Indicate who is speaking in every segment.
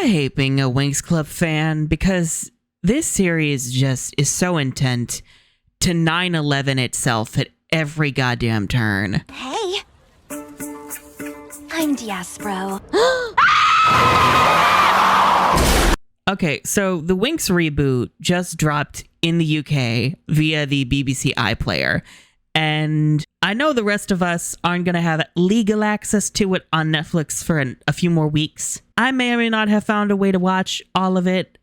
Speaker 1: I hate being a Winx Club fan because this series just is so intent to 9/11 itself at every goddamn turn.
Speaker 2: Hey, I'm Diaspro.
Speaker 1: Okay, so the Winx reboot just dropped in the UK via the BBC iPlayer. And I know the rest of us aren't going to have legal access to it on Netflix for a few more weeks. I may or may not have found a way to watch all of it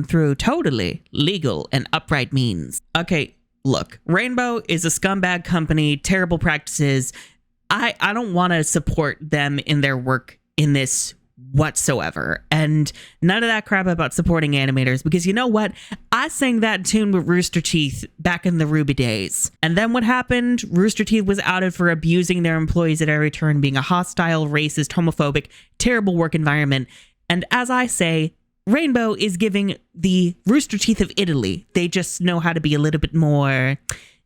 Speaker 1: through totally legal and upright means. Okay, look, Rainbow is a scumbag company, terrible practices. I don't want to support them in their work in this whatsoever, and none of that crap about supporting animators, because you know what, I sang that tune with Rooster Teeth back in the Ruby days, and then what happened? Rooster Teeth was outed for abusing their employees at every turn, being a hostile, racist, homophobic, terrible work environment. And as I say, Rainbow is giving the Rooster Teeth of Italy. They just know how to be a little bit more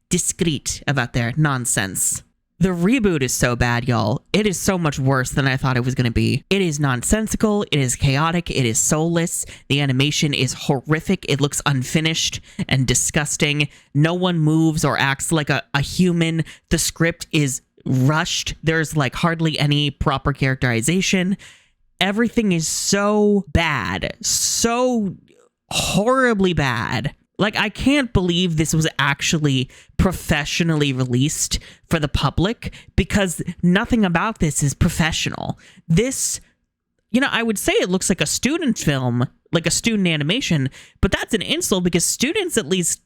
Speaker 1: discreet about their nonsense. The reboot is so bad, y'all. It is so much worse than I thought it was going to be. It is nonsensical. It is chaotic. It is soulless. The animation is horrific. It looks unfinished and disgusting. No one moves or acts like a human. The script is rushed. There's like hardly any proper characterization. Everything is so bad. So horribly bad. Like, I can't believe this was actually professionally released for the public, because nothing about this is professional. This, you know, I would say it looks like a student film, like a student animation, but that's an insult, because students at least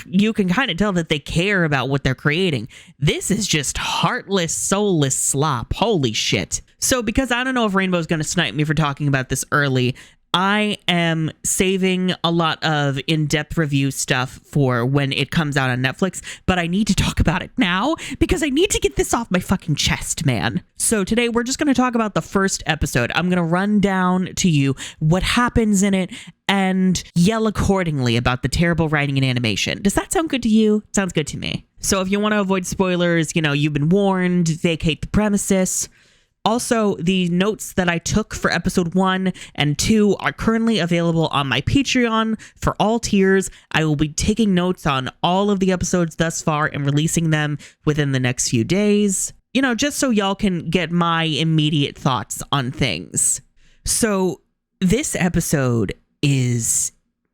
Speaker 1: you can kind of tell that they care about what they're creating. This is just heartless, soulless slop. Holy shit. So because I don't know if Rainbow's going to snipe me for talking about this early, I am saving a lot of in-depth review stuff for when it comes out on Netflix, but I need to talk about it now because I need to get this off my fucking chest, man. So today we're just going to talk about the first episode. I'm going to run down to you what happens in it and yell accordingly about the terrible writing and animation. Does that sound good to you? Sounds good to me. So if you want to avoid spoilers, you know, you've been warned, vacate the premises. Also, the notes that I took for episode 1 and 2 are currently available on my Patreon for all tiers. I will be taking notes on all of the episodes thus far and releasing them within the next few days. You know, just so y'all can get my immediate thoughts on things. So this episode is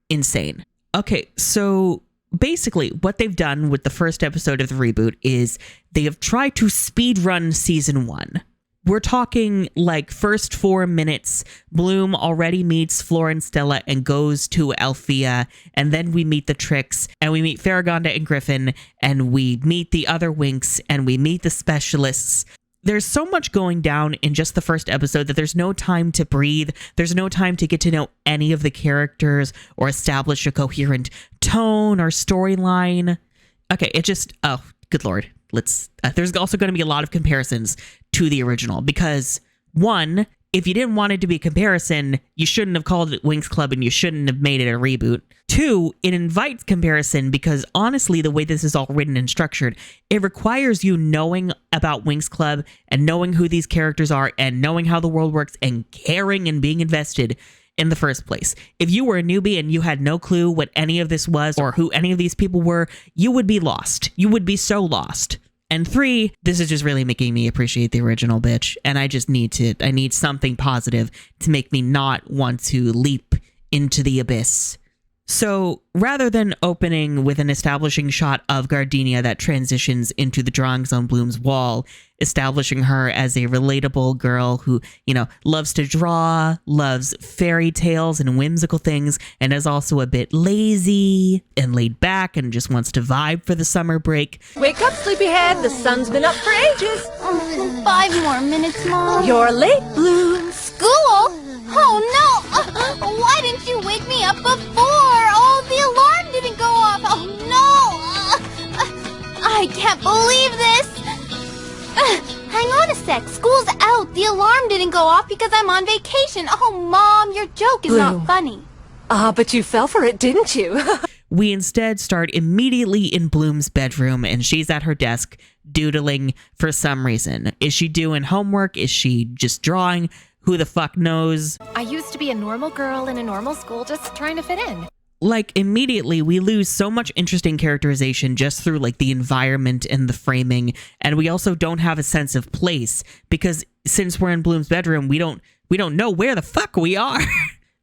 Speaker 1: insane. Okay, so basically what they've done with the first episode of the reboot is they have tried to speedrun season 1. We're talking like first 4 minutes, Bloom already meets Flora and Stella and goes to Althea, and then we meet the Tricks, and we meet Faragonda and Griffin, and we meet the other Winx, and we meet the specialists. There's so much going down in just the first episode that there's no time to breathe. There's no time to get to know any of the characters or establish a coherent tone or storyline. Okay, it just, oh, good lord. There's also going to be a lot of comparisons to the original because, one, if you didn't want it to be a comparison, you shouldn't have called it Winx Club and you shouldn't have made it a reboot. 2, it invites comparison because honestly, the way this is all written and structured, it requires you knowing about Winx Club and knowing who these characters are and knowing how the world works and caring and being invested in the first place. If you were a newbie and you had no clue what any of this was or who any of these people were, you would be lost. You would be so lost. And 3, this is just really making me appreciate the original, bitch. And I need something positive to make me not want to leap into the abyss. So rather than opening with an establishing shot of Gardenia that transitions into the drawings on Bloom's wall, establishing her as a relatable girl who, you know, loves to draw, loves fairy tales and whimsical things, and is also a bit lazy and laid back and just wants to vibe for the summer break.
Speaker 3: Wake up, sleepyhead. The sun's been up for ages.
Speaker 2: 5 more minutes, Mom.
Speaker 3: You're late, Bloom.
Speaker 2: School? Oh, no! Why didn't you wake me up before? Oh, the alarm didn't go off. Oh, no! I can't believe this. Hang on a sec. School's out. The alarm didn't go off because I'm on vacation. Oh, Mom, your joke is not funny.
Speaker 3: But you fell for it, didn't you?
Speaker 1: We instead start immediately in Bloom's bedroom, and she's at her desk doodling for some reason. Is she doing homework? Is she just drawing? who the fuck knows.
Speaker 4: I used to be a normal girl in a normal school just trying to fit in.
Speaker 1: Like, immediately we lose so much interesting characterization just through like the environment and the framing, and we also don't have a sense of place because since we're in Bloom's bedroom, we don't know where the fuck we are.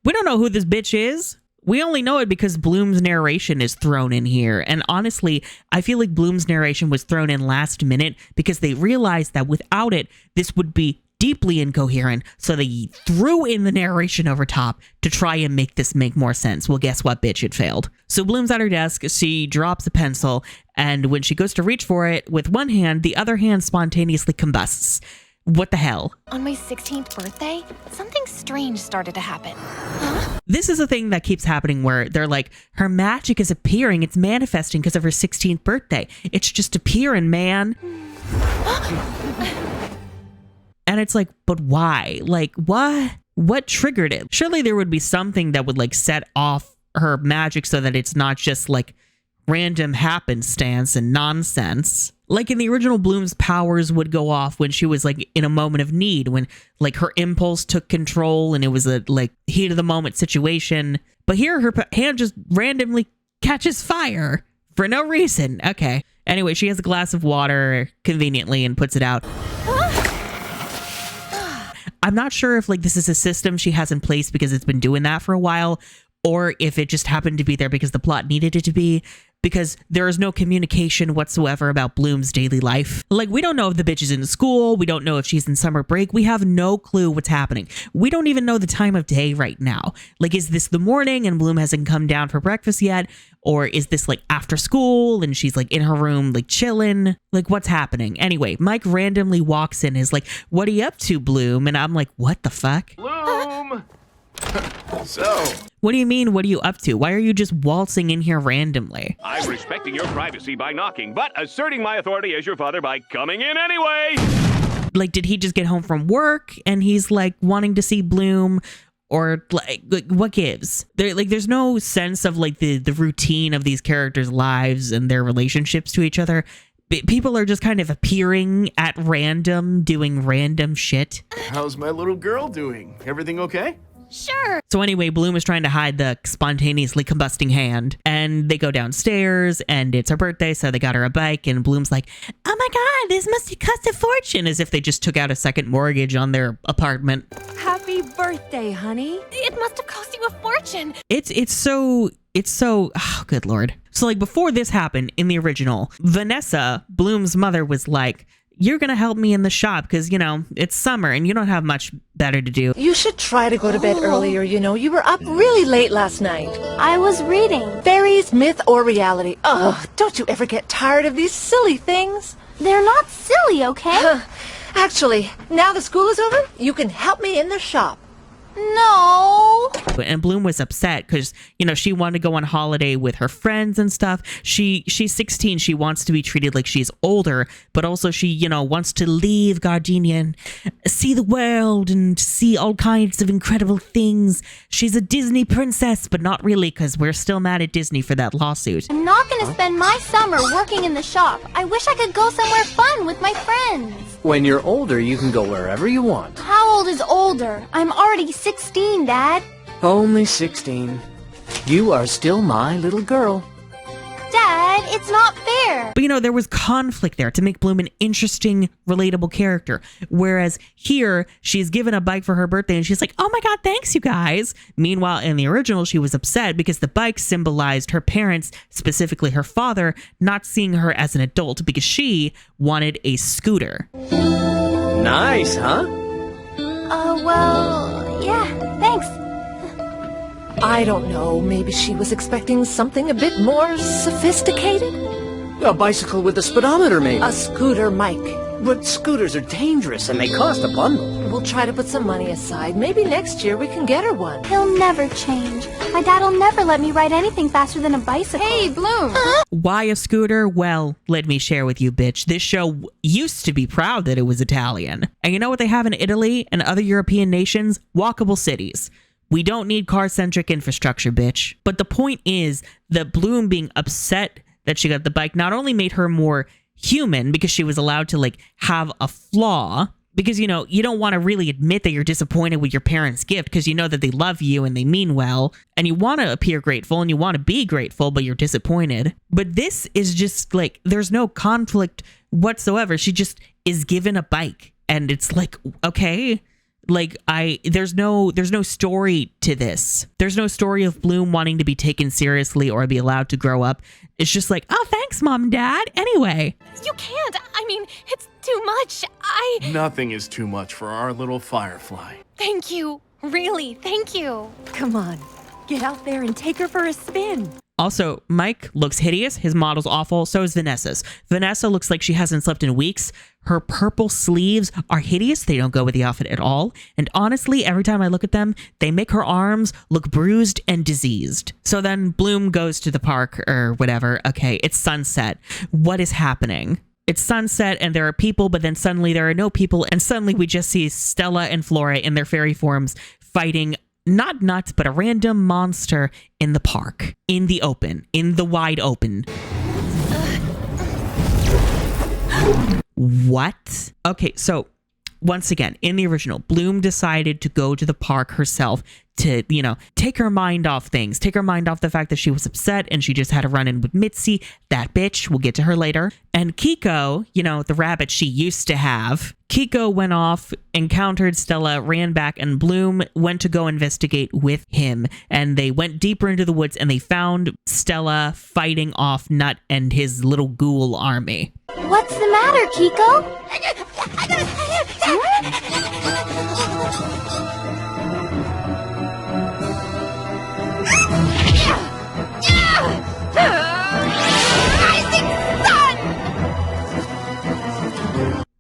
Speaker 1: We don't know who this bitch is. We only know it because Bloom's narration is thrown in here. And honestly, I feel like Bloom's narration was thrown in last minute because they realized that without it, this would be deeply incoherent. So they threw in the narration over top to try and make this make more sense. Well, guess what, bitch? It failed. So Bloom's at her desk. She drops a pencil. And when she goes to reach for it with one hand, the other hand spontaneously combusts. What the hell?
Speaker 4: On my 16th birthday, something strange started to happen.
Speaker 1: This is a thing that keeps happening where they're like, her magic is appearing. It's manifesting because of her 16th birthday. It's just appearing, man. And it's like, but why? Like, what? What triggered it? Surely there would be something that would like set off her magic so that it's not just like random happenstance and nonsense. Like in the original, Bloom's powers would go off when she was like in a moment of need, when like her impulse took control and it was a like heat of the moment situation. But here her hand just randomly catches fire for no reason. Okay. Anyway, she has a glass of water conveniently and puts it out. I'm not sure if like this is a system she has in place because it's been doing that for a while, or if it just happened to be there because the plot needed it to be, because there is no communication whatsoever about Bloom's daily life. Like, we don't know if the bitch is in school. We don't know if she's in summer break. We have no clue what's happening. We don't even know the time of day right now. Like, is this the morning and Bloom hasn't come down for breakfast yet? Or is this like after school and she's like in her room, like chilling? Like, what's happening? Anyway, Mike randomly walks in and is like, what are you up to, Bloom? And I'm like, what the fuck?
Speaker 5: Bloom! So,
Speaker 1: What do you mean, what are you up to? Why are you just waltzing in here randomly?
Speaker 5: I'm respecting your privacy by knocking, but asserting my authority as your father by coming in anyway!
Speaker 1: Like, did he just get home from work and he's like wanting to see Bloom? Or like what gives? There's no sense of like the routine of these characters' lives and their relationships to each other. People are just kind of appearing at random, doing random shit.
Speaker 6: How's my little girl doing? Everything okay?
Speaker 4: Sure.
Speaker 1: So anyway, Bloom is trying to hide the spontaneously combusting hand, and they go downstairs, and it's her birthday, so they got her a bike, and Bloom's like, oh my god, this must have cost a fortune, as if they just took out a second mortgage on their apartment.
Speaker 3: Happy birthday, honey.
Speaker 4: It must have cost you a fortune.
Speaker 1: It's so, oh, good lord. So like before this happened in the original, Vanessa, Bloom's mother, was like, you're going to help me in the shop because, you know, it's summer and you don't have much better to do.
Speaker 3: You should try to go to bed earlier, you know. You were up really late last night.
Speaker 2: I was reading.
Speaker 3: Fairies, myth, or reality. Ugh, don't you ever get tired of these silly things?
Speaker 2: They're not silly, okay?
Speaker 3: Actually, now the school is over, you can help me in the shop.
Speaker 2: No.
Speaker 1: And Bloom was upset because, you know, she wanted to go on holiday with her friends and stuff. She's 16. She wants to be treated like she's older, but also she, you know, wants to leave Gardenia and see the world and see all kinds of incredible things. She's a Disney princess, but not really, because we're still mad at Disney for that lawsuit.
Speaker 2: I'm not gonna spend my summer working in the shop. I wish I could go somewhere fun with my friends.
Speaker 7: When you're older, you can go wherever you want.
Speaker 2: How old is older? I'm already 16, Dad.
Speaker 7: Only 16. You are still my little girl.
Speaker 2: Dad, it's not fair.
Speaker 1: But, you know, there was conflict there to make Bloom an interesting, relatable character. Whereas here, she's given a bike for her birthday and she's like, oh my god, thanks, you guys. Meanwhile, in the original, she was upset because the bike symbolized her parents, specifically her father, not seeing her as an adult because she wanted a scooter.
Speaker 7: Nice, huh?
Speaker 2: Well, yeah, thanks.
Speaker 3: I don't know, maybe she was expecting something a bit more sophisticated?
Speaker 7: A bicycle with a speedometer, maybe.
Speaker 3: A scooter, Mike.
Speaker 7: But scooters are dangerous and they cost a bundle.
Speaker 3: We'll try to put some money aside. Maybe next year we can get her one.
Speaker 2: He'll never change. My dad'll never let me ride anything faster than a bicycle. Hey, Bloom.
Speaker 1: Why a scooter? Well, let me share with you, bitch. This show used to be proud that it was Italian. And you know what they have in Italy and other European nations? Walkable cities. We don't need car-centric infrastructure, bitch. But the point is that Bloom being upset that she got the bike not only made her more human because she was allowed to like have a flaw, Because, you know, you don't want to really admit that you're disappointed with your parents' gift because you know that they love you and they mean well. And you want to appear grateful and you want to be grateful, but you're disappointed. But this is just like, there's no conflict whatsoever. She just is given a bike. And it's like, okay, like there's no story to this. There's no story of Bloom wanting to be taken seriously or be allowed to grow up. It's just like, oh, thanks, Mom and Dad. Anyway.
Speaker 4: You can't. I mean, it's too much.
Speaker 6: Nothing is too much for our little Firefly.
Speaker 4: Thank you. Really, thank you.
Speaker 3: Come on, get out there and take her for a spin.
Speaker 1: Also, Mike looks hideous. His model's awful. So is Vanessa's. Vanessa looks like she hasn't slept in weeks. Her purple sleeves are hideous. They don't go with the outfit at all. And honestly, every time I look at them, they make her arms look bruised and diseased. So then Bloom goes to the park or whatever. Okay, it's sunset. What is happening? It's sunset and there are people, but then suddenly there are no people. And suddenly we just see Stella and Flora in their fairy forms fighting not nuts, but a random monster in the park, in the open, in the wide open. What? Okay, so once again, in the original, Bloom decided to go to the park herself to, you know, take her mind off things, take her mind off the fact that she was upset and she just had a run-in with Mitzi, that bitch. We'll get to her later. And Kiko, you know, the rabbit she used to have, Kiko went off, encountered Stella, ran back, and Bloom went to go investigate with him. And they went deeper into the woods and they found Stella fighting off Nut and his little ghoul army.
Speaker 2: What's the matter, Kiko?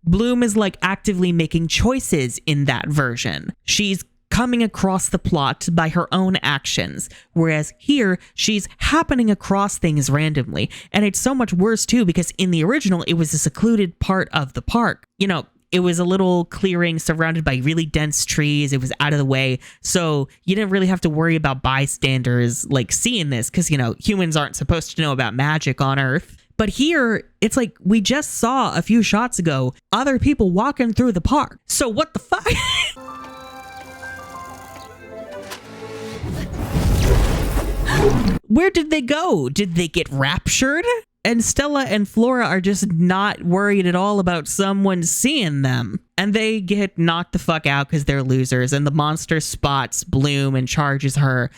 Speaker 1: Bloom is like actively making choices in that version. She's coming across the plot by her own actions, whereas here she's happening across things randomly. And it's so much worse too, because in the original it was a secluded part of the park. You know, it was a little clearing surrounded by really dense trees. It was out of the way. So you didn't really have to worry about bystanders like seeing this because, you know, humans aren't supposed to know about magic on Earth. But here, it's like we just saw a few shots ago other people walking through the park. So what the fuck? Where did they go? Did they get raptured? And Stella and Flora are just not worried at all about someone seeing them. And they get knocked the fuck out because they're losers. And the monster spots Bloom and charges her.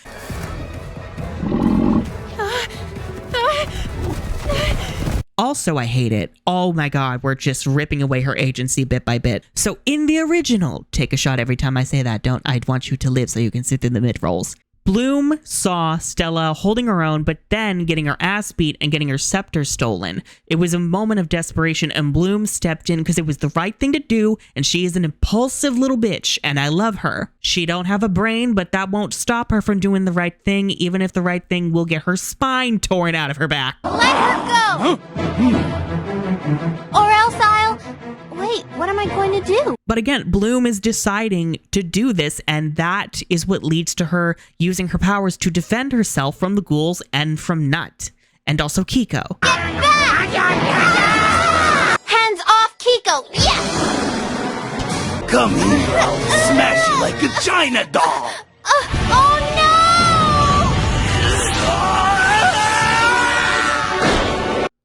Speaker 1: Also, I hate it. Oh my god, we're just ripping away her agency bit by bit. So in the original, take a shot every time I say that. I want you to live so you can sit through the mid-rolls. Bloom saw Stella holding her own, but then getting her ass beat and getting her scepter stolen. It was a moment of desperation, and Bloom stepped in because it was the right thing to do, and she is an impulsive little bitch, and I love her. She don't have a brain, but that won't stop her from doing the right thing, even if the right thing will get her spine torn out of her back.
Speaker 2: Let her go! Or else I'll... Wait, what am I going to do?
Speaker 1: But again, Bloom is deciding to do this, and that is what leads to her using her powers to defend herself from the ghouls and from Nut, and also Kiko.
Speaker 2: Get back! Hands off, Kiko! Yes!
Speaker 8: Come here, I'll smash you like a China doll!
Speaker 2: Oh no!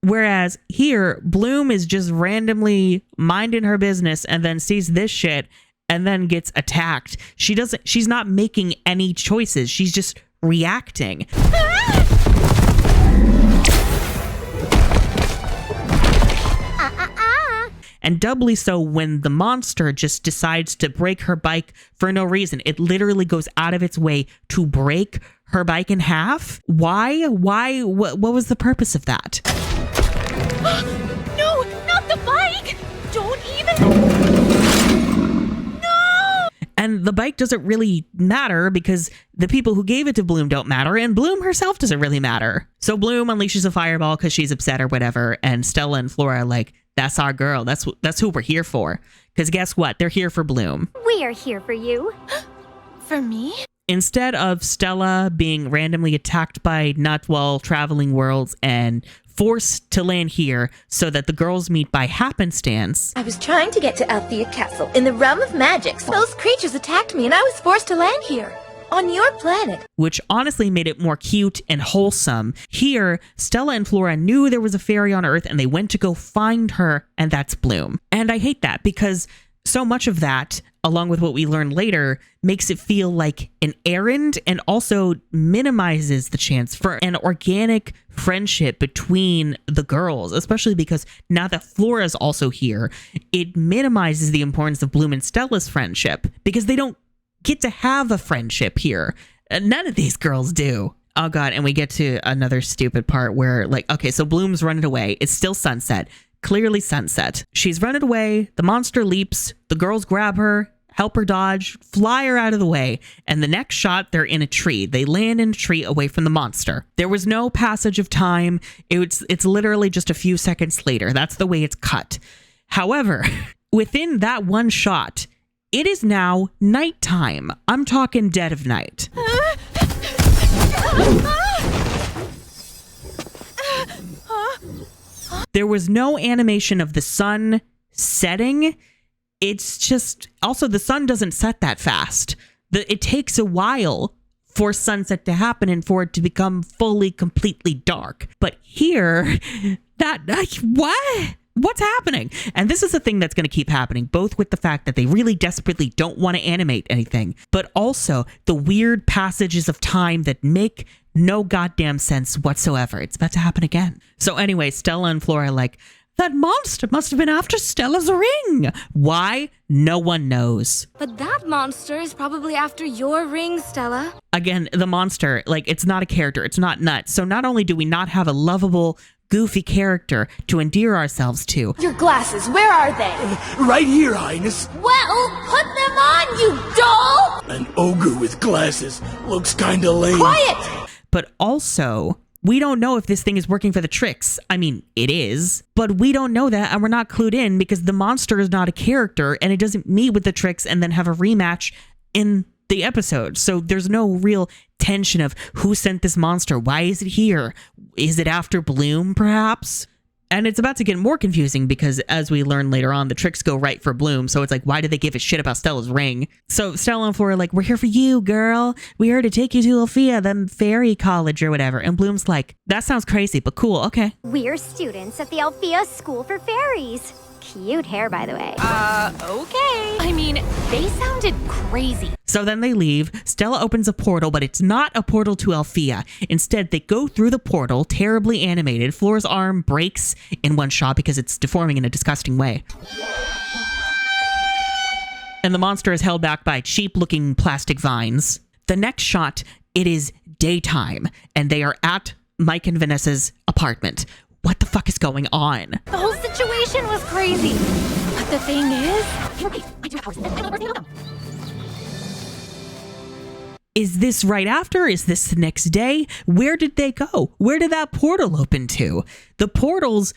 Speaker 1: Whereas here, Bloom is just randomly minding her business and then sees this shit and then gets attacked. She's not making any choices. She's just reacting. And doubly so when the monster just decides to break her bike for no reason. It literally goes out of its way to break her bike in half. Why? What was the purpose of that?
Speaker 4: No, not the bike! Don't even... No!
Speaker 1: And the bike doesn't really matter because the people who gave it to Bloom don't matter, and Bloom herself doesn't really matter. So Bloom unleashes a fireball because she's upset or whatever, and Stella and Flora are like, that's our girl. That's who we're here for. Because guess what? They're here for Bloom.
Speaker 4: We are here for you. For me?
Speaker 1: Instead of Stella being randomly attacked by Nut while traveling worlds and forced to land here so that the girls meet by happenstance.
Speaker 9: I was trying to get to Althea Castle in the realm of magic. Those creatures attacked me and I was forced to land here. On your planet.
Speaker 1: Which honestly made it more cute and wholesome. Here, Stella and Flora knew there was a fairy on Earth and they went to go find her, and that's Bloom. And I hate that because so much of that, along with what we learn later, makes it feel like an errand and also minimizes the chance for an organic friendship between the girls, especially because now that Flora's also here, it minimizes the importance of Bloom and Stella's friendship because they don't get to have a friendship here. None of these girls do. Oh god, and we get to another stupid part where, like, okay, so Bloom's running away. It's still sunset. Clearly sunset. She's running away. The monster leaps. The girls grab her, help her dodge, fly her out of the way. And the next shot, they're in a tree. They land in a tree away from the monster. There was no passage of time. It's literally just a few seconds later. That's the way it's cut. However, within that one shot, it is now nighttime. I'm talking dead of night. There was no animation of the sun setting. It's just, also the sun doesn't set that fast. It takes a while for sunset to happen and for it to become fully, completely dark. But here, what? What's happening? And this is the thing that's going to keep happening, both with the fact that they really desperately don't want to animate anything, but also the weird passages of time that make no goddamn sense whatsoever. It's about to happen again. So anyway, Stella and Flora are like, that monster must have been after Stella's ring. Why? No one knows.
Speaker 10: But that monster is probably after your ring, Stella.
Speaker 1: Again, the monster, like, it's not a character. It's not nuts. So not only do we not have a lovable, goofy character to endear ourselves to.
Speaker 9: Your glasses, where are they?
Speaker 8: Right here, Highness.
Speaker 9: Well, put them on, you doll!
Speaker 8: An ogre with glasses. Looks kinda lame.
Speaker 9: Quiet!
Speaker 1: But also, we don't know if this thing is working for the tricks. I mean, it is, but we don't know that, and we're not clued in because the monster is not a character and it doesn't meet with the tricks and then have a rematch in the episode. So there's no real tension of who sent this monster. Why is it here? Is it after Bloom, perhaps? And it's about to get more confusing because as we learn later on, the tricks go right for Bloom. So it's like, why did they give a shit about Stella's ring? So Stella and Flora are like, we're here for you, girl. We're here to take you to Althea, the fairy college or whatever. And Bloom's like, that sounds crazy, but cool. Okay.
Speaker 11: We're students at the Althea School for Fairies. Cute hair, by the way.
Speaker 4: Okay. I mean, they sounded crazy.
Speaker 1: So then they leave. Stella opens a portal, but it's not a portal to Althea. Instead, they go through the portal, terribly animated. Flora's arm breaks in one shot because it's deforming in a disgusting way. And the monster is held back by cheap-looking plastic vines. The next shot, it is daytime, and they are at Mike and Vanessa's apartment. What the fuck is going on?
Speaker 4: The whole situation was crazy. But the thing
Speaker 1: is this right after? Is this the next day? Where did they go? Where did that portal open to? The portals,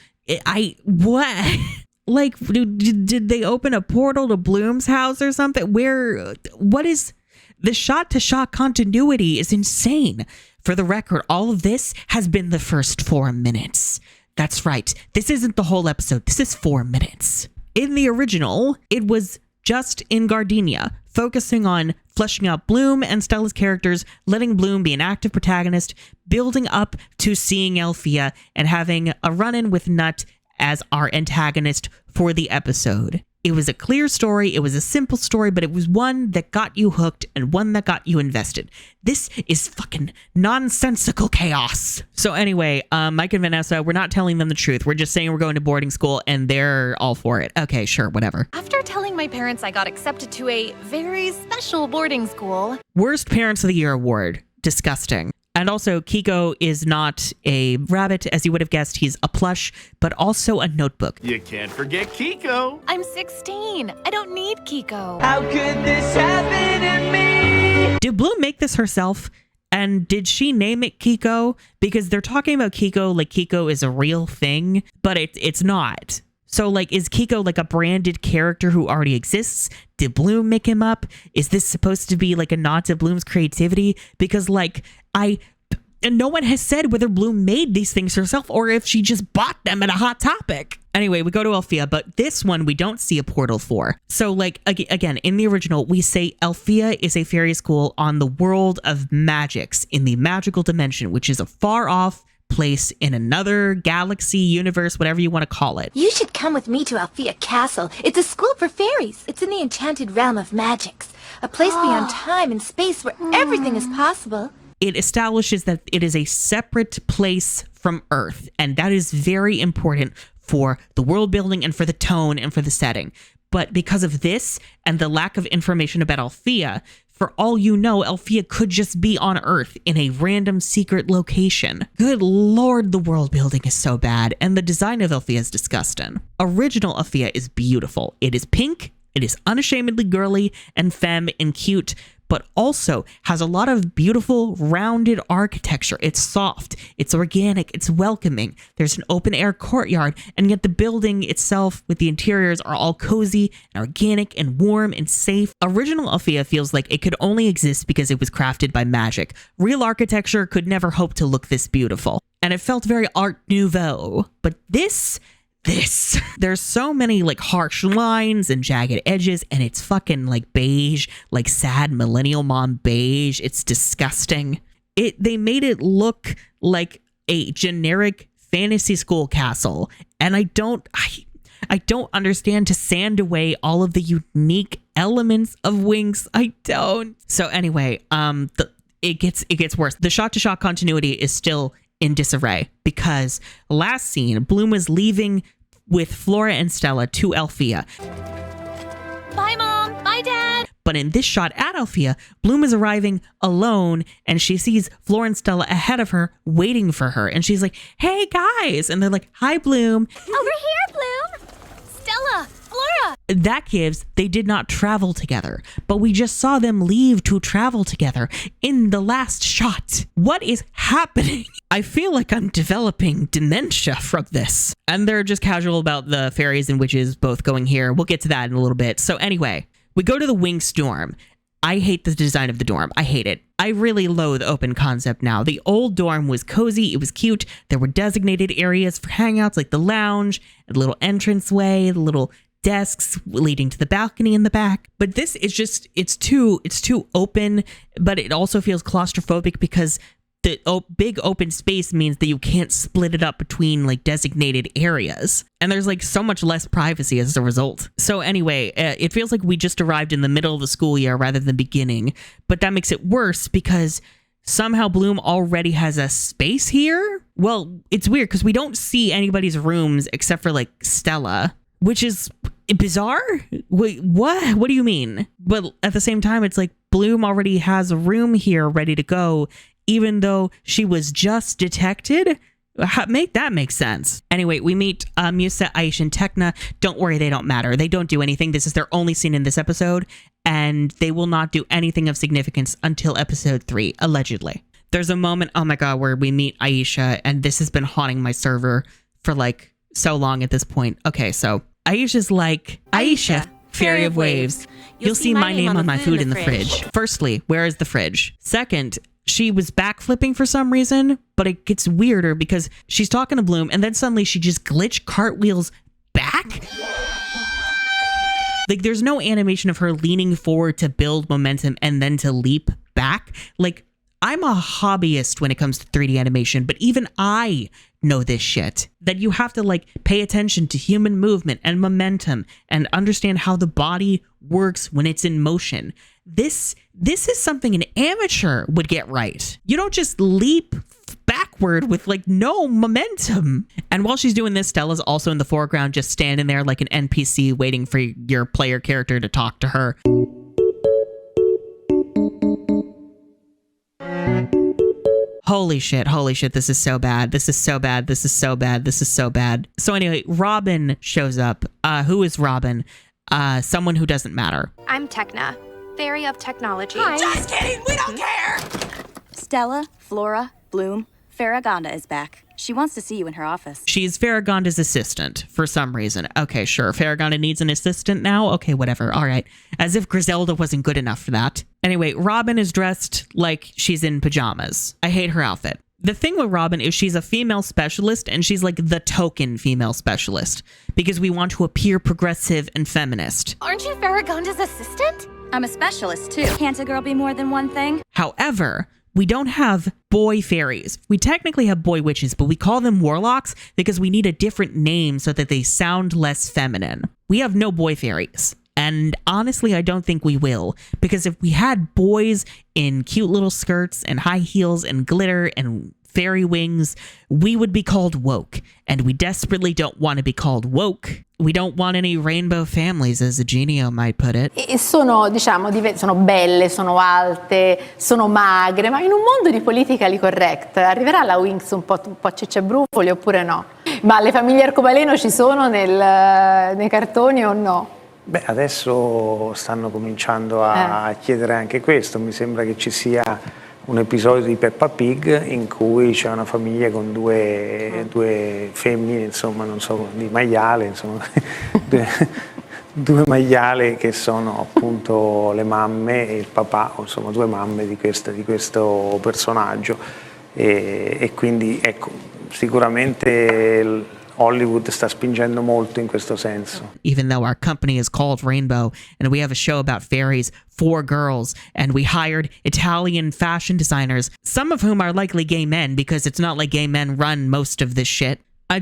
Speaker 1: what? Like, did they open a portal to Bloom's house or something? What is, the shot-to-shot continuity is insane. For the record, all of this has been the first 4 minutes. That's right. This isn't the whole episode. This is 4 minutes. In the original, it was just in Gardenia, focusing on fleshing out Bloom and Stella's characters, letting Bloom be an active protagonist, building up to seeing Althea, and having a run-in with Nut as our antagonist for the episode. It was a clear story, it was a simple story, but it was one that got you hooked and one that got you invested. This is fucking nonsensical chaos. So anyway, Mike and Vanessa, we're not telling them the truth. We're just saying we're going to boarding school and they're all for it. Okay, sure, whatever.
Speaker 4: After telling my parents I got accepted to a very special boarding school.
Speaker 1: Worst Parents of the Year award. Disgusting. And also, Kiko is not a rabbit, as you would have guessed. He's a plush, but also a notebook.
Speaker 6: You can't forget Kiko.
Speaker 4: I'm 16. I don't need Kiko.
Speaker 7: How could this happen to me?
Speaker 1: Did Bloom make this herself? And did she name it Kiko? Because they're talking about Kiko like Kiko is a real thing, but it's not. So, like, is Kiko like a branded character who already exists? Did Bloom make him up? Is this supposed to be like a nod to Bloom's creativity? Because, like, And no one has said whether Bloom made these things herself or if she just bought them at a Hot Topic. Anyway, we go to Althea, but this one we don't see a portal for. So like, again, in the original, we say Althea is a fairy school on the world of magics in the magical dimension, which is a far off place in another galaxy, universe, whatever you want to call it.
Speaker 9: You should come with me to Althea Castle. It's a school for fairies. It's in the enchanted realm of magics. A place beyond time and space where everything is possible.
Speaker 1: It establishes that it is a separate place from Earth, and that is very important for the world building and for the tone and for the setting. But because of this and the lack of information about Althea, for all you know, Althea could just be on Earth in a random secret location. Good lord, the world building is so bad, and the design of Althea is disgusting. Original Althea is beautiful. It is pink, it is unashamedly girly and femme and cute, but also has a lot of beautiful, rounded architecture. It's soft, it's organic, it's welcoming. There's an open air courtyard, and yet the building itself with the interiors are all cozy and organic and warm and safe. Original Althea feels like it could only exist because it was crafted by magic. Real architecture could never hope to look this beautiful. And it felt very Art Nouveau. But this, there's so many like harsh lines and jagged edges, and it's fucking like beige, like sad millennial mom beige. It's disgusting. They made it look like a generic fantasy school castle, and I don't understand to sand away all of the unique elements of Winx. I don't. So anyway, it gets worse. The shot-to-shot continuity is still in disarray because last scene, Bloom was leaving with Flora and Stella to Althea.
Speaker 4: Bye, Mom. Bye, Dad.
Speaker 1: But in this shot at Althea, Bloom is arriving alone, and she sees Flora and Stella ahead of her, waiting for her. And she's like, hey, guys. And they're like, hi, Bloom.
Speaker 4: Over here, Bloom. Stella, Flora.
Speaker 1: That gives they did not travel together, but we just saw them leave to travel together in the last shot. What is happening? I feel like I'm developing dementia from this. And they're just casual about the fairies and witches both going here. We'll get to that in a little bit. So anyway, we go to the Winx dorm. I hate the design of the dorm. I hate it. I really loathe open concept now. The old dorm was cozy. It was cute. There were designated areas for hangouts like the lounge, the little entranceway, the little desks leading to the balcony in the back. But this is just, it's too open, but it also feels claustrophobic because the big open space means that you can't split it up between like designated areas. And there's like so much less privacy as a result. So anyway, it feels like we just arrived in the middle of the school year rather than beginning. But that makes it worse because somehow Bloom already has a space here. Well, it's weird because we don't see anybody's rooms except for like Stella, which is bizarre. Wait, what? What do you mean? But at the same time, it's like Bloom already has a room here ready to go, even though she was just detected. Make that make sense. Anyway, we meet Musa, Aisha, and Tekna. Don't worry, they don't matter. They don't do anything. This is their only scene in this episode, and they will not do anything of significance until episode 3, allegedly. There's a moment, oh my god, where we meet Aisha, and this has been haunting my server for like so long at this point. Okay, so Aisha's like, Aisha, Fairy of Waves, you'll see my name on my food in the fridge. Firstly, where is the fridge? Second, she was backflipping for some reason, but it gets weirder because she's talking to Bloom and then suddenly she just glitch cartwheels back. Like there's no animation of her leaning forward to build momentum and then to leap back. Like I'm a hobbyist when it comes to 3D animation, but even I know this shit, that you have to like pay attention to human movement and momentum and understand how the body works when it's in motion. This is something an amateur would get right. You don't just leap backward with like no momentum. And while she's doing this, Stella's also in the foreground, just standing there like an NPC waiting for your player character to talk to her. Holy shit, this is so bad. This is so bad. This is so bad. This is so bad. So anyway, Robin shows up. Who is Robin? Someone who doesn't matter.
Speaker 10: I'm Tekna, Fairy of Technology.
Speaker 8: Hi. Just kidding, we don't care!
Speaker 12: Stella, Flora, Bloom, Farragonda is back. She wants to see you in her office.
Speaker 1: She's Farragonda's assistant for some reason. Okay, sure. Farragonda needs an assistant now? Okay, whatever. All right. As if Griselda wasn't good enough for that. Anyway, Robin is dressed like she's in pajamas. I hate her outfit. The thing with Robin is she's a female specialist, and she's like the token female specialist because we want to appear progressive and feminist.
Speaker 4: Aren't you Farragonda's assistant?
Speaker 12: I'm a specialist, too. Can't a girl be more than one thing?
Speaker 1: However, we don't have boy fairies. We technically have boy witches, but we call them warlocks because we need a different name so that they sound less feminine. We have no boy fairies. And honestly, I don't think we will, because if we had boys in cute little skirts and high heels and glitter and fairy wings, we would be called woke. And we desperately don't want to be called woke. We don't want any rainbow families, as Eugenio might put it.
Speaker 13: E sono, diciamo, sono belle, sono alte, sono magre, ma in un mondo di politically correct arriverà la Winx un po' cicciabrufoli oppure no? Ma le famiglie arcobaleno ci sono nei cartoni o no?
Speaker 14: Beh, adesso stanno cominciando a chiedere anche questo. Mi sembra che ci sia un episodio di Peppa Pig in cui c'è una famiglia con due femmine, insomma, non so, di maiale, insomma, due maiale che sono appunto le mamme e il papà, insomma, due mamme di questo personaggio. E quindi, ecco, sicuramente Hollywood sta spingendo molto in questo senso.
Speaker 1: Even though our company is called Rainbow and we have a show about fairies for girls and we hired Italian fashion designers, some of whom are likely gay men because it's not like gay men run most of this shit. I'm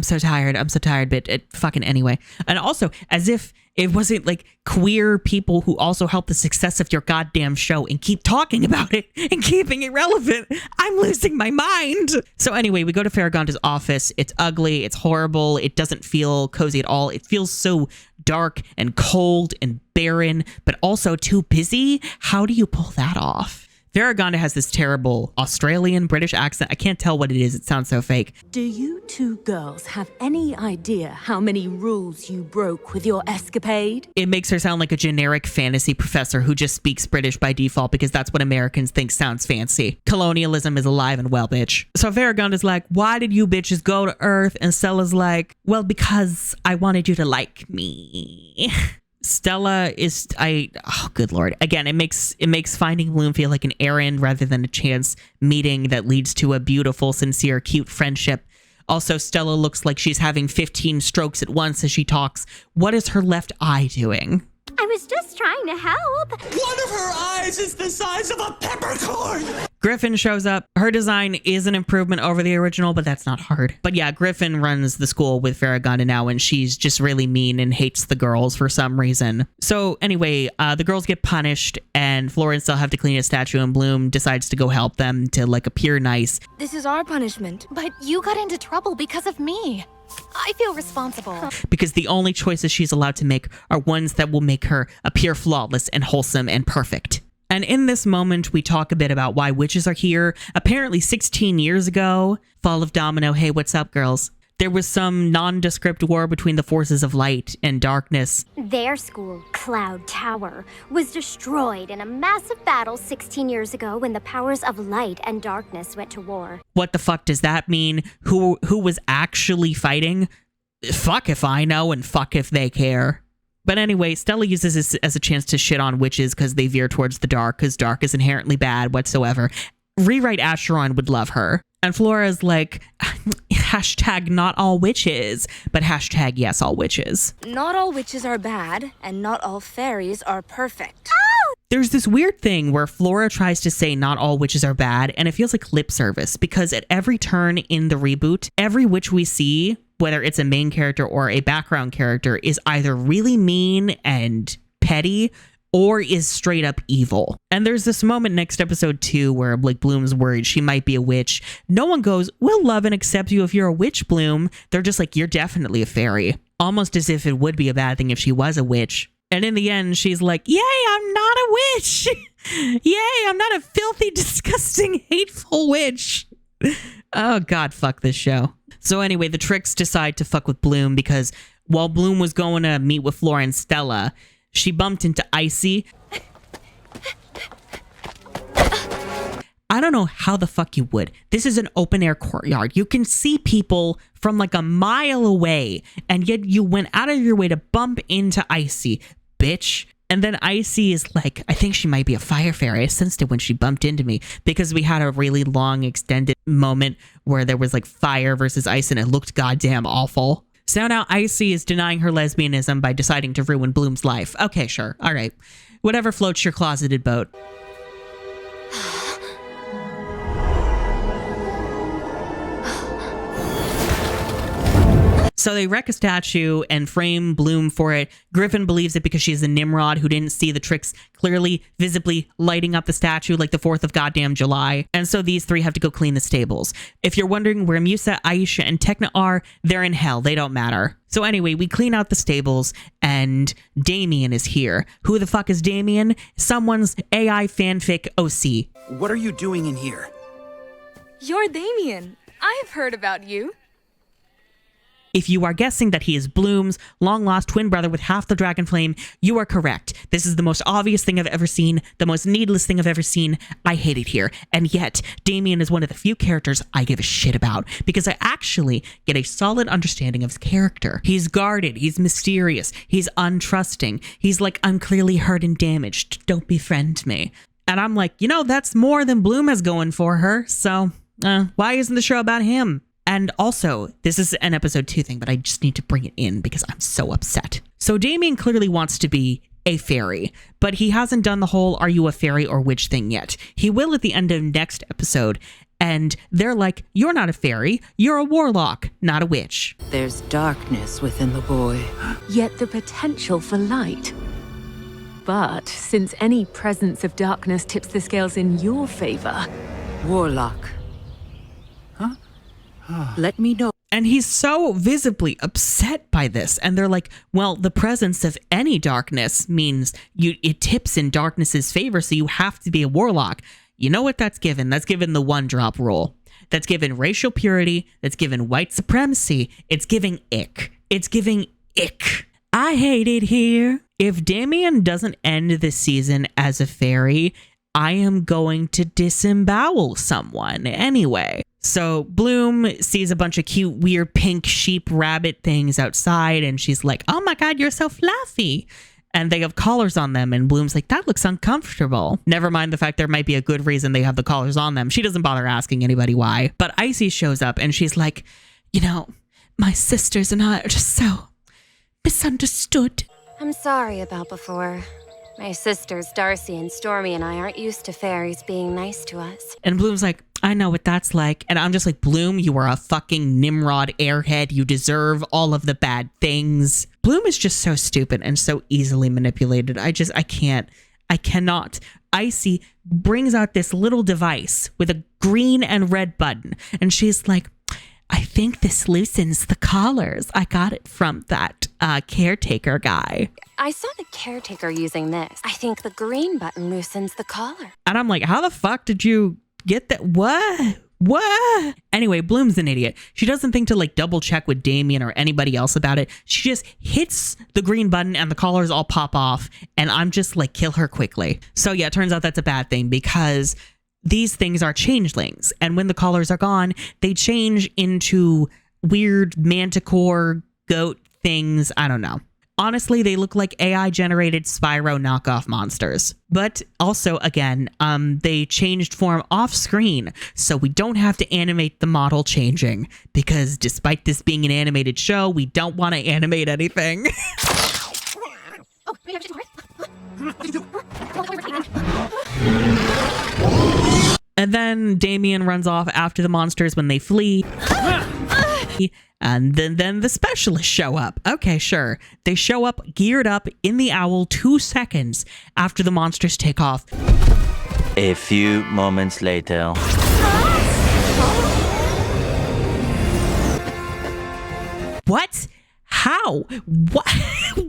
Speaker 1: so tired. I'm so tired, but fucking anyway. And also, as if it wasn't like queer people who also help the success of your goddamn show and keep talking about it and keeping it relevant. I'm losing my mind. So anyway, we go to Farragonda's office. It's ugly. It's horrible. It doesn't feel cozy at all. It feels so dark and cold and barren, but also too busy. How do you pull that off? Farragonda has this terrible Australian British accent. I can't tell what it is. It sounds so fake.
Speaker 15: Do you two girls have any idea how many rules you broke with your escapade?
Speaker 1: It makes her sound like a generic fantasy professor who just speaks British by default because that's what Americans think sounds fancy. Colonialism is alive and well, bitch. So Farragonda's like, why did you bitches go to Earth? And Stella's like, well, because I wanted you to like me. Stella is, oh, good Lord. Again, it makes Finding Bloom feel like an errand rather than a chance meeting that leads to a beautiful, sincere, cute friendship. Also, Stella looks like she's having 15 strokes at once as she talks. What is her left eye doing?
Speaker 11: I was just trying to help.
Speaker 8: One of her eyes is the size of a peppercorn.
Speaker 1: Griffin shows up. Her design is an improvement over the original, but that's not hard. But yeah, Griffin runs the school with Farragonda now, and she's just really mean and hates the girls for some reason. So anyway, the girls get punished, and Flora and Stella have to clean a statue, and Bloom decides to go help them to like appear nice.
Speaker 4: This is our punishment. But you got into trouble because of me. I feel responsible.
Speaker 1: Because the only choices she's allowed to make are ones that will make her appear flawless and wholesome and perfect. And in this moment, we talk a bit about why witches are here. Apparently 16 years ago, Fall of Domino, hey, what's up, girls? There was some nondescript war between the forces of light and darkness.
Speaker 11: Their school, Cloud Tower, was destroyed in a massive battle 16 years ago when the powers of light and darkness went to war.
Speaker 1: What the fuck does that mean? Who was actually fighting? Fuck if I know and fuck if they care. But anyway, Stella uses this as a chance to shit on witches because they veer towards the dark, because dark is inherently bad whatsoever. Rewrite Acheron would love her. And Flora's like, hashtag not all witches, but hashtag yes, all witches.
Speaker 10: Not all witches are bad, and not all fairies are perfect.
Speaker 11: Oh!
Speaker 1: There's this weird thing where Flora tries to say not all witches are bad, and it feels like lip service, because at every turn in the reboot, every witch we see, whether it's a main character or a background character, is either really mean and petty, or is straight up evil. And there's this moment next episode 2 where like Bloom's worried she might be a witch. No one goes, we'll love and accept you if you're a witch, Bloom. They're just like, you're definitely a fairy. Almost as if it would be a bad thing if she was a witch. And in the end, she's like, yay, I'm not a witch. Yay, I'm not a filthy, disgusting, hateful witch. Oh God, fuck this show. So anyway, the Tricks decide to fuck with Bloom because while Bloom was going to meet with Flora and Stella, she bumped into Icy. I don't know how the fuck you would. This is an open air courtyard. You can see people from like a mile away, and yet you went out of your way to bump into Icy. Bitch. And then Icy is like, I think she might be a fire fairy. I sensed it when she bumped into me because we had a really long extended moment where there was like fire versus ice and it looked goddamn awful. So now Icy is denying her lesbianism by deciding to ruin Bloom's life. Okay, sure. All right. Whatever floats your closeted boat. So they wreck a statue and frame Bloom for it. Griffin believes it because she's a Nimrod who didn't see the tricks clearly, visibly lighting up the statue like the 4th of goddamn July. And so these three have to go clean the stables. If you're wondering where Musa, Aisha, and Tekna are, they're in hell. They don't matter. So anyway, we clean out the stables and Damien is here. Who the fuck is Damien? Someone's AI fanfic OC.
Speaker 16: What are you doing in here?
Speaker 10: You're Damien. I've heard about you.
Speaker 1: If you are guessing that he is Bloom's long-lost twin brother with half the dragon flame, you are correct. This is the most obvious thing I've ever seen, the most needless thing I've ever seen. I hate it here. And yet, Damien is one of the few characters I give a shit about, because I actually get a solid understanding of his character. He's guarded, he's mysterious, he's untrusting, he's like, I'm clearly hurt and damaged, don't befriend me. And I'm like, you know, that's more than Bloom has going for her, so why isn't the show about him? And also, this is an episode 2 thing, but I just need to bring it in because I'm so upset. So Damien clearly wants to be a fairy, but he hasn't done the whole are you a fairy or witch thing yet. He will at the end of next episode, and they're like, you're not a fairy, you're a warlock, not a witch.
Speaker 15: There's darkness within the boy, yet the potential for light. But since any presence of darkness tips the scales in your favor, warlock. Let me know.
Speaker 1: And he's so visibly upset by this. And they're like, well, the presence of any darkness means it tips in darkness's favor, so you have to be a warlock. You know what that's given? That's given the 1-drop rule. That's given racial purity. That's given white supremacy. It's giving ick. It's giving ick. I hate it here. If Damien doesn't end this season as a fairy, I am going to disembowel someone anyway. So Bloom sees a bunch of cute, weird pink sheep rabbit things outside, and she's like, oh my God, you're so fluffy. And they have collars on them, and Bloom's like, that looks uncomfortable. Never mind the fact there might be a good reason they have the collars on them. She doesn't bother asking anybody why. But Icy shows up, and she's like, you know, my sisters and I are just so misunderstood.
Speaker 11: I'm sorry about before. My sisters, Darcy and Stormy, and I aren't used to fairies being nice to us.
Speaker 1: And Bloom's like, I know what that's like. And I'm just like, Bloom, you are a fucking Nimrod airhead. You deserve all of the bad things. Bloom is just so stupid and so easily manipulated. I cannot. Icy brings out this little device with a green and red button. And she's like, I think this loosens the collars. I got it from that caretaker guy.
Speaker 11: I saw the caretaker using this. I think the green button loosens the collar.
Speaker 1: And I'm like, how the fuck did you get that? What? Anyway, Bloom's an idiot. She doesn't think to like double check with Damien or anybody else about it. She just hits the green button and the collars all pop off. And I'm just like, kill her quickly. So yeah, it turns out that's a bad thing because these things are changelings. And when the collars are gone, they change into weird manticore goat things. I don't know. Honestly, they look like AI-generated Spyro knockoff monsters. But also, again, they changed form off-screen, so we don't have to animate the model changing. Because despite this being an animated show, we don't want to animate anything. And then Damien runs off after the monsters when they flee. And then the specialists show up. Okay, sure. They show up geared up in the owl 2 seconds after the monsters take off.
Speaker 17: A few moments later.
Speaker 1: What? How? What?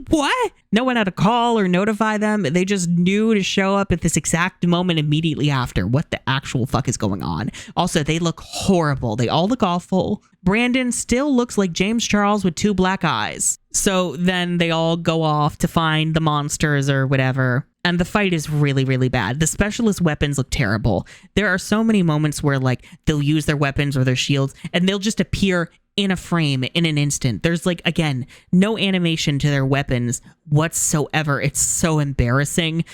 Speaker 1: What? No one had to call or notify them. They just knew to show up at this exact moment immediately after. What the actual fuck is going on? Also, they look horrible. They all look awful. Brandon still looks like James Charles with 2 black eyes. So then they all go off to find the monsters or whatever. And the fight is really, really bad. The specialist weapons look terrible. There are so many moments where like they'll use their weapons or their shields and they'll just appear in a frame in an instant. There's like, again, no animation to their weapons whatsoever. It's so embarrassing.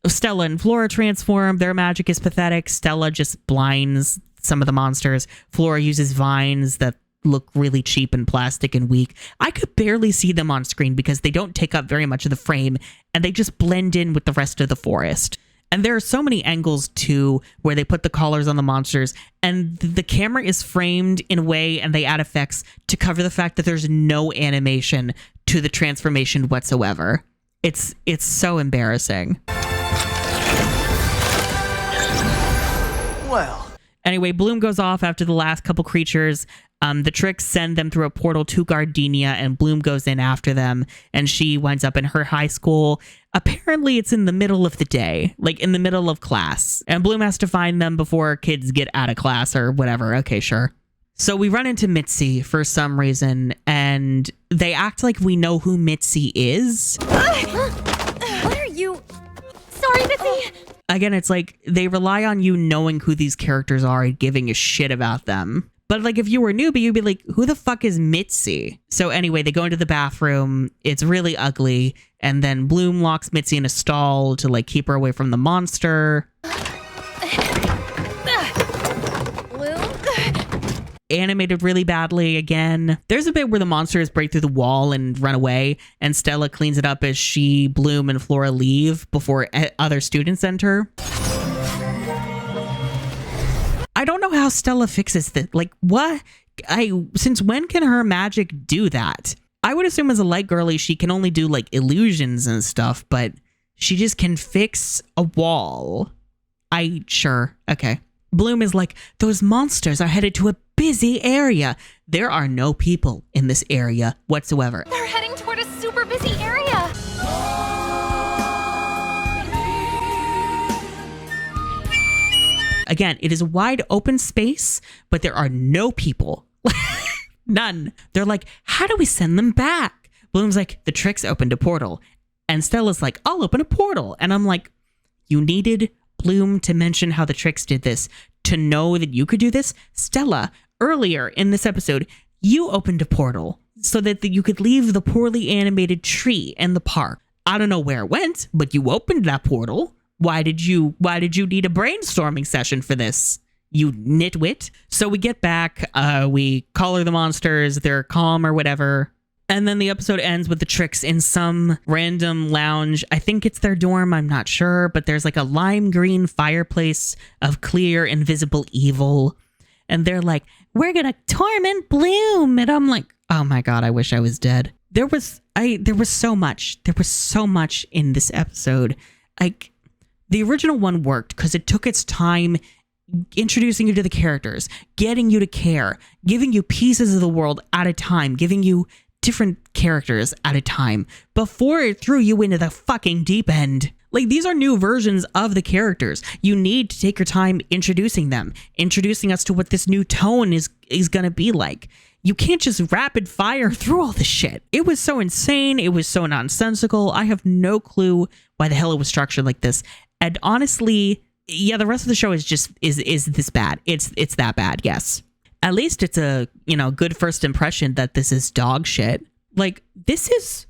Speaker 1: Stella and Flora transform. Their magic is pathetic. Stella just blinds some of the monsters. Flora uses vines that look really cheap and plastic and weak. I could barely see them on screen because they don't take up very much of the frame and they just blend in with the rest of the forest. And there are so many angles too where they put the collars on the monsters and the camera is framed in a way and they add effects to cover the fact that there's no animation to the transformation whatsoever. It's so embarrassing.
Speaker 7: Well.
Speaker 1: Anyway, Bloom goes off after the last couple creatures. The tricks send them through a portal to Gardenia, and Bloom goes in after them, and she winds up in her high school. Apparently, it's in the middle of the day, like in the middle of class, and Bloom has to find them before kids get out of class or whatever. Okay, sure. So we run into Mitzi for some reason, and they act like we know who Mitzi is.
Speaker 4: What are you? Sorry, Mitzi.
Speaker 1: Again, it's like they rely on you knowing who these characters are and giving a shit about them. But like if you were a newbie, you'd be like, who the fuck is Mitzi? So anyway, they go into the bathroom. It's really ugly. And then Bloom locks Mitzi in a stall to like keep her away from the monster. Animated really badly again. There's a bit where the monsters break through the wall and run away, and Stella cleans it up as she, Bloom, and Flora leave before other students enter. I don't know how Stella fixes this. Like, what? Since when can her magic do that? I would assume as a light girly, she can only do like illusions and stuff, but she just can fix a wall. Sure. Okay. Bloom is like, those monsters are headed to a busy area. There are no people in this area whatsoever.
Speaker 4: They're heading toward a super busy area.
Speaker 1: Again, it is a wide open space, but there are no people. None. They're like, how do we send them back? Bloom's like, the tricks opened a portal. And Stella's like, I'll open a portal. And I'm like, you needed Bloom to mention how the tricks did this to know that you could do this? Stella, earlier in this episode, you opened a portal so that you could leave the poorly animated tree in the park. I don't know where it went, but you opened that portal. Why did you need a brainstorming session for this, you nitwit? So we get back, we collar the monsters, they're calm or whatever. And then the episode ends with the tricks in some random lounge. I think it's their dorm, I'm not sure, but there's like a lime green fireplace of clear, invisible evil. And they're like, we're gonna torment Bloom. And I'm like, oh my God, I wish I was dead. There was so much in this episode. The original one worked because it took its time introducing you to the characters, getting you to care, giving you pieces of the world at a time, giving you different characters at a time before it threw you into the fucking deep end. Like, these are new versions of the characters. You need to take your time introducing them, introducing us to what this new tone is going to be like. You can't just rapid fire through all this shit. It was so insane. It was so nonsensical. I have no clue why the hell it was structured like this. And honestly, yeah, the rest of the show is just is this bad. It's that bad, yes. At least it's a, good first impression that this is dog shit. Like, this is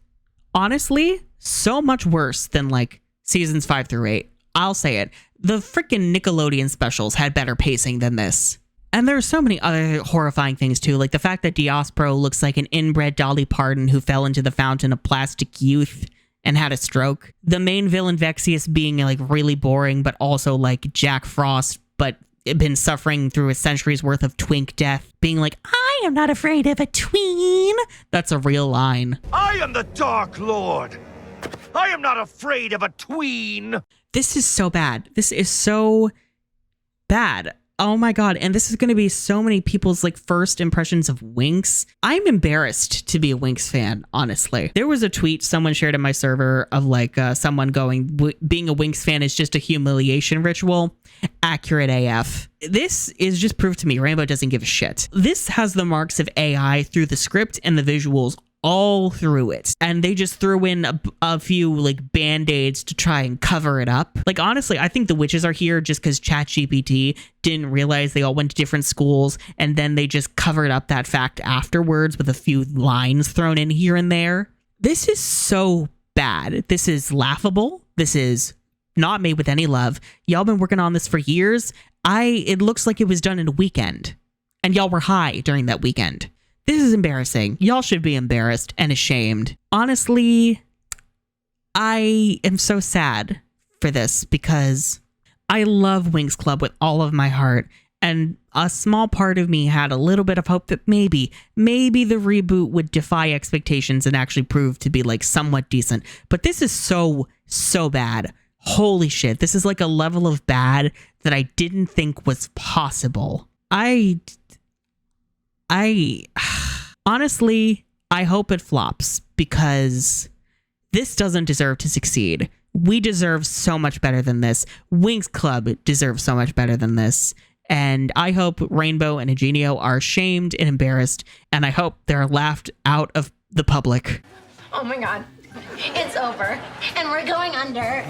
Speaker 1: honestly so much worse than like seasons 5 through 8. I'll say it. The freaking Nickelodeon specials had better pacing than this. And there are so many other horrifying things too, like the fact that Diospro looks like an inbred Dolly Parton who fell into the fountain of plastic youth and had a stroke. The main villain Vexius being like really boring, but also like Jack Frost, but been suffering through a century's worth of twink death, being like, I am not afraid of a tween. That's a real line.
Speaker 8: I am the Dark Lord. I am not afraid of a tween.
Speaker 1: This is so bad. This is so bad. Oh my God. And this is going to be so many people's like first impressions of Winx. I'm embarrassed to be a Winx fan, honestly. There was a tweet someone shared in my server of like someone going, being a Winx fan is just a humiliation ritual. Accurate AF. This is just proof to me Rainbow doesn't give a shit. This has the marks of AI through the script and the visuals all through it, and they just threw in a few like band-aids to try and cover it up. Like, honestly, I think the witches are here just because ChatGPT didn't realize they all went to different schools, and then they just covered up that fact afterwards with a few lines thrown in here and there. This is so bad. This is laughable. This is not made with any love. Y'all been working on this for years. It looks like it was done in a weekend, and y'all were high during that weekend. This is embarrassing. Y'all should be embarrassed and ashamed. Honestly, I am so sad for this because I love Winx Club with all of my heart. And a small part of me had a little bit of hope that maybe the reboot would defy expectations and actually prove to be like somewhat decent. But this is so bad. Holy shit. This is like a level of bad that I didn't think was possible. Honestly, I hope it flops because this doesn't deserve to succeed. We deserve so much better than this. Winx Club deserves so much better than this. And I hope Rainbow and Eugenio are shamed and embarrassed, and I hope they're laughed out of the public.
Speaker 2: Oh my god. It's over. And we're going under.